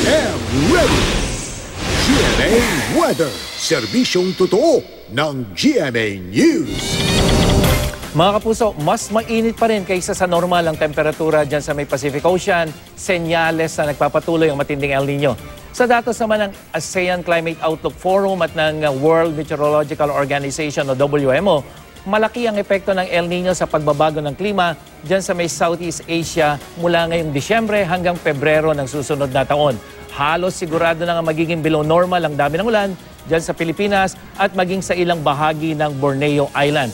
am ready! GMA Weather, serbisyong totoo ng GMA News. Mga kapuso, mas mainit pa rin kaysa sa normal ang temperatura dyan sa may Pacific Ocean, senyales na nagpapatuloy ang matinding El Nino. Sa datos naman ng ASEAN Climate Outlook Forum at ng World Meteorological Organization o WMO, malaki ang epekto ng El Nino sa pagbabago ng klima dyan sa may Southeast Asia mula ngayong Disyembre hanggang Pebrero ng susunod na taon. Halos sigurado na nga magiging below normal ang dami ng ulan dyan sa Pilipinas at maging sa ilang bahagi ng Borneo Island.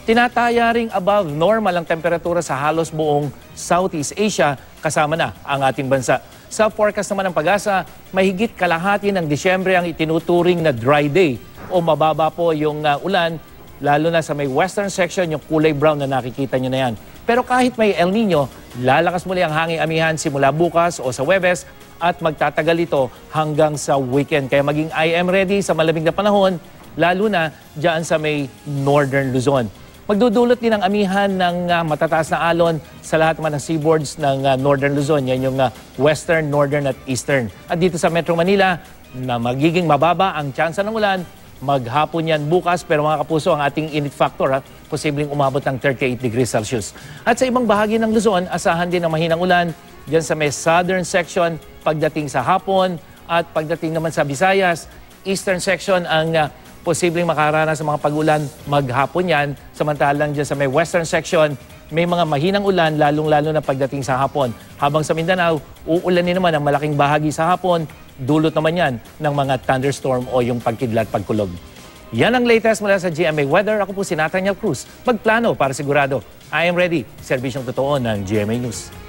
Tinataya ring above normal ang temperatura sa halos buong Southeast Asia kasama na ang ating bansa. Sa forecast naman ng Pag-asa, mahigit kalahati ng Disyembre ang itinuturing na dry day o mababa po yung ulan, lalo na sa may western section, yung kulay brown na nakikita nyo na yan. Pero kahit may El Nino, lalakas muli ang hanging amihan simula bukas o sa Huwebes at magtatagal ito hanggang sa weekend. Kaya maging I am ready sa malamig na panahon, lalo na dyan sa may northern Luzon. Magdudulot din ang amihan ng matataas na alon sa lahat naman ng seaboards ng northern Luzon. Yan yung western, northern at eastern. At dito sa Metro Manila, na magiging mababa ang tsansa ng ulan, maghapon yan bukas. Pero mga kapuso, ang ating init factor, posibleng umabot ng 38 degrees Celsius. At sa ibang bahagi ng Luzon, asahan din ang mahinang ulan dyan sa may southern section pagdating sa hapon at pagdating naman sa Visayas, eastern section ang posibleng makaranas sa mga pag-ulan maghapon yan. Samantalang dyan sa may western section, may mga mahinang ulan lalong-lalo na pagdating sa hapon. Habang sa Mindanao, uulanin naman ang malaking bahagi sa hapon, dulot naman yan ng mga thunderstorm o yung pagkidlat, pagkulog. Yan ang latest mula sa GMA Weather. Ako po si Nathaniel Cruz. Magplano para sigurado. I am ready. Serbisyong totoo ng GMA News.